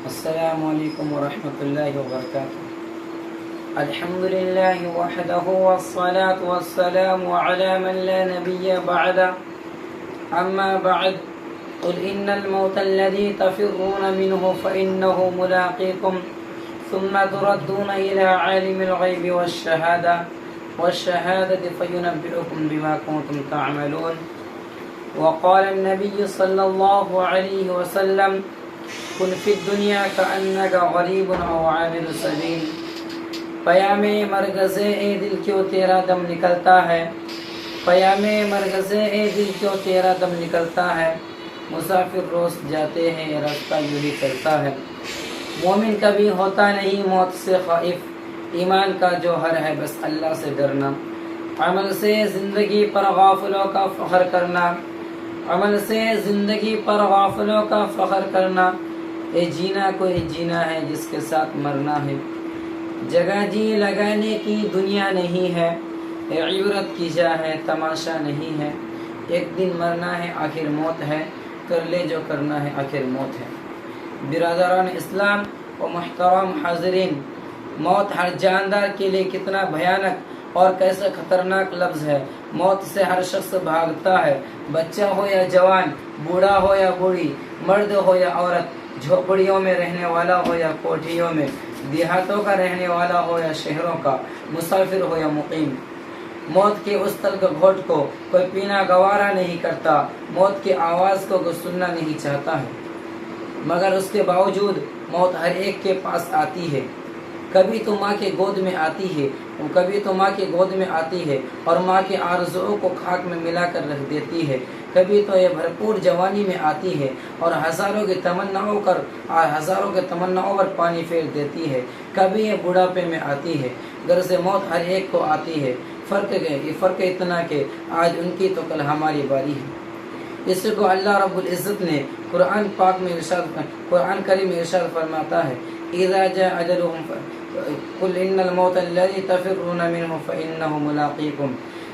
السلام علیکم ورحمۃ اللہ وبرکاتہ۔ الحمد للہ وحدہ والصلاة والسلام علی من لا نبی بعدہ، اما بعد قل ان الموت الذي تفرون منه فإنه ملاقيكم ثم تردون إلى عالم الغيب والشهادة فينبئكم بما كنتم تعملون۔ وقال النبي صلی اللہ علیہ وسلم کن فی الدنیا کأنک غریب او عابر سبیل۔ پیام مرگ سے اے دل کیوں تیرا دم نکلتا ہے، پیام مرگ سے اے دل کیوں تیرا دم نکلتا ہے، مسافر روز جاتے ہیں راستہ یوں ہی چلتا ہے۔ مومن کبھی ہوتا نہیں موت سے خائف، ایمان کا جوہر ہے بس اللہ سے ڈرنا۔ عمل سے زندگی پر غافلوں کا فخر کرنا، عمل سے زندگی پر غافلوں کا فخر کرنا۔ اے جینا کوئی جینا ہے جس کے ساتھ مرنا ہے، جگہ جی لگانے کی دنیا نہیں ہے، اے عبرت کی جا ہے تماشا نہیں ہے۔ ایک دن مرنا ہے آخر موت ہے، کر لے جو کرنا ہے آخر موت ہے۔ برادران اسلام و محترم حاضرین، موت ہر جاندار کے لیے کتنا بھیانک اور کیسا خطرناک لفظ ہے۔ موت سے ہر شخص بھاگتا ہے، بچہ ہو یا جوان، بوڑھا ہو یا بوڑھی، مرد ہو یا عورت، جھوپڑیوں میں رہنے والا ہو یا کوٹھیوں میں، دیہاتوں کا رہنے والا ہو یا شہروں کا، مسافر ہو یا مقیم۔ موت کے اس تلخ گھونٹ کو کوئی پینا گوارا نہیں کرتا، موت کی آواز کو کوئی سننا نہیں چاہتا ہے، مگر اس کے باوجود موت ہر ایک کے پاس آتی ہے۔ کبھی تو ماں کے گود میں آتی ہے، کبھی تو ماں کے گود میں آتی ہے اور ماں کے آرزوؤں کو خاک میں ملا کر رکھ دیتی ہے، کبھی تو یہ بھرپور جوانی میں آتی ہے اور ہزاروں کی تمناؤں پر پانی پھیر دیتی ہے، کبھی یہ بڑھاپے میں آتی ہے۔ غرض موت ہر ایک کو آتی ہے، فرق اتنا کہ آج ان کی تو کل ہماری باری ہے۔ اس کو اللہ رب العزت نے قرآن کریم میں ارشاد فرماتا ہے، اذا جاء اجلهم قل ان الموت الذي تفرون منه فانه ملاقيكم۔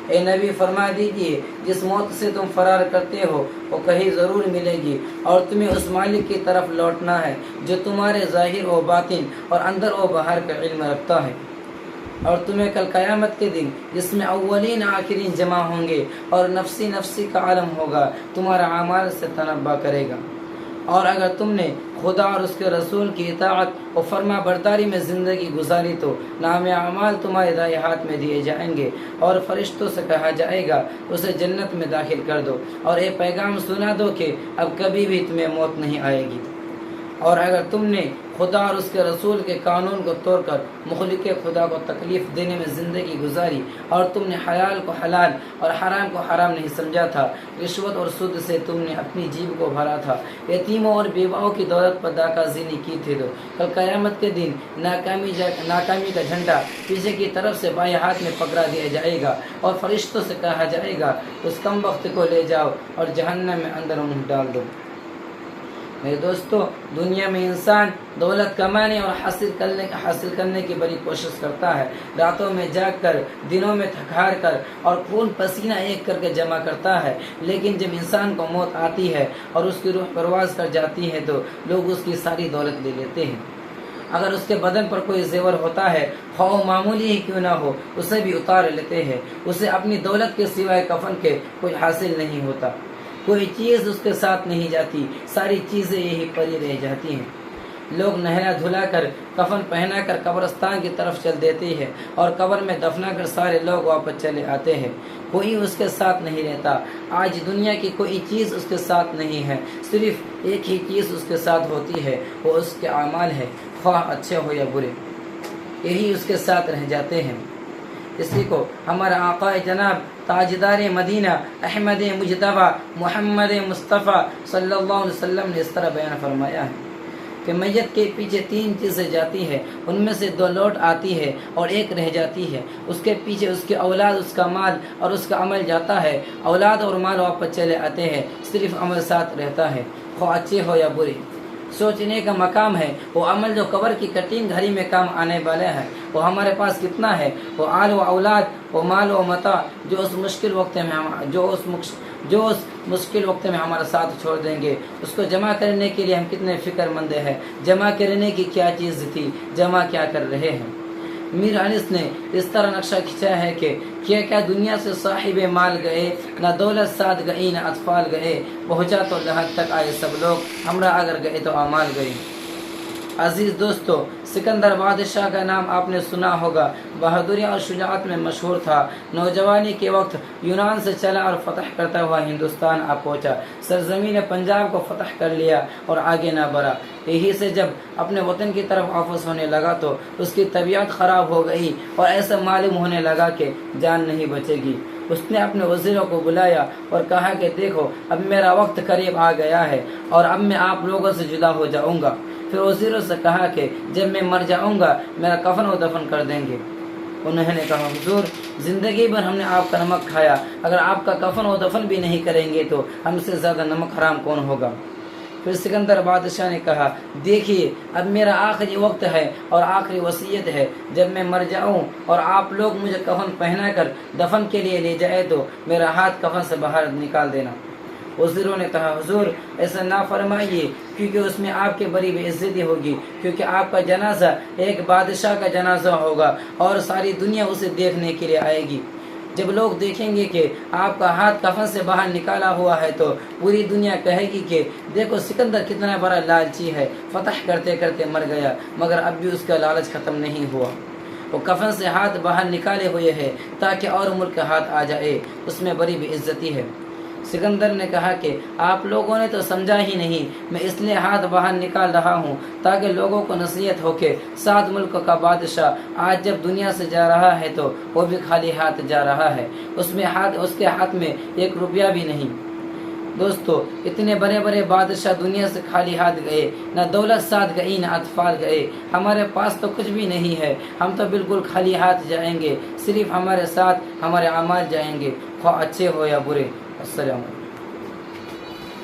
اے نبی فرما دیجئے جس موت سے تم فرار کرتے ہو وہ کہیں ضرور ملے گی، اور تمہیں اس مالک کی طرف لوٹنا ہے جو تمہارے ظاہر و باطن اور اندر و باہر کا علم رکھتا ہے، اور تمہیں کل قیامت کے دن جس میں اولین آخرین جمع ہوں گے اور نفسی نفسی کا عالم ہوگا تمہارا اعمال سے تنبہ کرے گا۔ اور اگر تم نے خدا اور اس کے رسول کی اطاعت و فرما برداری میں زندگی گزاری تو نام اعمال تمہارے دائیں ہاتھ میں دیے جائیں گے اور فرشتوں سے کہا جائے گا اسے جنت میں داخل کر دو، اور یہ پیغام سنا دو کہ اب کبھی بھی تمہیں موت نہیں آئے گی۔ اور اگر تم نے خدا اور اس کے رسول کے قانون کو توڑ کر مخلوق خدا کو تکلیف دینے میں زندگی گزاری، اور تم نے حلال کو حلال اور حرام کو حرام نہیں سمجھا تھا، رشوت اور سود سے تم نے اپنی جیب کو بھرا تھا، یتیموں اور بیواؤں کی دولت پر داغا زنی کی تھی، تو کل قیامت کے دن ناکامی کا جھنڈا پیچھے کی طرف سے بائیں ہاتھ میں پکڑا دیا جائے گا اور فرشتوں سے کہا جائے گا اس کم وقت کو لے جاؤ اور جہنم میں اندر انہیں ڈال دو۔ میرے دوستو، دنیا میں انسان دولت کمانے اور حاصل کرنے کی بڑی کوشش کرتا ہے، راتوں میں جاگ کر، دنوں میں تھک ہار کر اور خون پسینہ ایک کر کے جمع کرتا ہے، لیکن جب انسان کو موت آتی ہے اور اس کی روح پرواز کر جاتی ہے تو لوگ اس کی ساری دولت لے لیتے ہیں۔ اگر اس کے بدن پر کوئی زیور ہوتا ہے، خواہ معمولی ہی کیوں نہ ہو، اسے بھی اتار لیتے ہیں، اسے اپنی دولت کے سوائے کفن کے کوئی حاصل نہیں ہوتا، کوئی چیز اس کے ساتھ نہیں جاتی، ساری چیزیں یہی پڑی رہ جاتی ہیں۔ لوگ نہلا دھلا کر کفن پہنا کر قبرستان کی طرف چل دیتے ہیں اور قبر میں دفنا کر سارے لوگ واپس چلے آتے ہیں، کوئی اس کے ساتھ نہیں رہتا۔ آج دنیا کی کوئی چیز اس کے ساتھ نہیں ہے، صرف ایک ہی چیز اس کے ساتھ ہوتی ہے، وہ اس کے اعمال ہے، خواہ اچھے ہو یا برے، یہی اس کے ساتھ رہ جاتے ہیں۔ اسی کو ہمارا آقا جناب تاجدار مدینہ احمد مجتبی محمد مصطفیٰ صلی اللہ علیہ وسلم نے اس طرح بیان فرمایا ہے کہ میت کے پیچھے 3 چیزیں جاتی ہیں، ان میں سے 2 لوٹ آتی ہے اور ایک رہ جاتی ہے، اس کے پیچھے اس کی اولاد، اس کا مال اور اس کا عمل جاتا ہے، اولاد اور مال واپس چلے آتے ہیں، صرف عمل ساتھ رہتا ہے، خواہ اچھے ہو یا برے۔ سوچنے کا مقام ہے وہ عمل جو قبر کی کٹین گھڑی میں کام آنے والے ہیں، وہ ہمارے پاس کتنا ہے، وہ آل و اولاد، وہ مال و متاع جو اس مشکل وقت میں جو اس مشکل وقت میں ہمارا ساتھ چھوڑ دیں گے. اس کو جمع کرنے کے لیے ہم کتنے فکر مند ہیں. جمع کرنے کی کیا چیز تھی, جمع کیا کر رہے ہیں. میر انس نے اس طرح نقشہ کھینچا ہے کہ کیا دنیا سے صاحب مال گئے, نہ دولت ساتھ گئی, نہ اطفال گئے, پہنچا تو لحد تک آئے سب لوگ, ہمراہ اگر گئے تو اعمال گئے. عزیز دوستو, سکندر بادشاہ کا نام آپ نے سنا ہوگا. بہادری اور شجاعت میں مشہور تھا. نوجوانی کے وقت یونان سے چلا اور فتح کرتا ہوا ہندوستان آ پہنچا. سرزمین پنجاب کو فتح کر لیا اور آگے نہ بڑھا. یہی سے جب اپنے وطن کی طرف واپس ہونے لگا تو اس کی طبیعت خراب ہو گئی اور ایسا معلوم ہونے لگا کہ جان نہیں بچے گی. اس نے اپنے وزیروں کو بلایا اور کہا کہ دیکھو, اب میرا وقت قریب آ گیا ہے اور اب میں آپ لوگوں سے جدا ہو جاؤں گا. پھر وزیروں سے کہا کہ جب میں مر جاؤں گا میرا کفن و دفن کر دیں گے. انہوں نے کہا حضور, زندگی بھر ہم نے آپ کا نمک کھایا, اگر آپ کا کفن و دفن بھی نہیں کریں گے تو ہم سے زیادہ نمک حرام کون ہوگا. پھر سکندر بادشاہ نے کہا دیکھیے, اب میرا آخری وقت ہے اور آخری وصیت ہے. جب میں مر جاؤں اور آپ لوگ مجھے کفن پہنا کر دفن کے لیے لے جائے تو میرا ہاتھ کفن سے باہر نکال دینا. وزیروں نے کہا حضور, ایسا نہ فرمائیے, کیونکہ اس میں آپ کی بڑی بے عزتی ہوگی, کیونکہ آپ کا جنازہ ایک بادشاہ کا جنازہ ہوگا اور ساری دنیا اسے دیکھنے کے لیے آئے گی. جب لوگ دیکھیں گے کہ آپ کا ہاتھ کفن سے باہر نکالا ہوا ہے تو پوری دنیا کہے گی کہ دیکھو سکندر کتنا بڑا لالچی ہے, فتح کرتے کرتے مر گیا مگر اب بھی اس کا لالچ ختم نہیں ہوا. وہ کفن سے ہاتھ باہر نکالے ہوئے ہے تاکہ اور ملک کا ہاتھ آ جائے, اس میں بڑی بے عزتی ہے. سکندر نے کہا کہ آپ لوگوں نے تو سمجھا ہی نہیں, میں اس لیے ہاتھ باہر نکال رہا ہوں تاکہ لوگوں کو نصیحت ہو کہ 7 ملک کا بادشاہ آج جب دنیا سے جا رہا ہے تو وہ بھی خالی ہاتھ جا رہا ہے, اس کے ہاتھ میں 1 روپیہ بھی نہیں. دوستو, اتنے بڑے بڑے بادشاہ دنیا سے خالی ہاتھ گئے, نہ دولت ساتھ گئی نہ اطفال گئے. ہمارے پاس تو کچھ بھی نہیں ہے, ہم تو بالکل خالی ہاتھ جائیں گے, صرف ہمارے ساتھ ہمارے اعمال جائیں گے, خواہ اچھے ہو یا برے. السلام علیکم.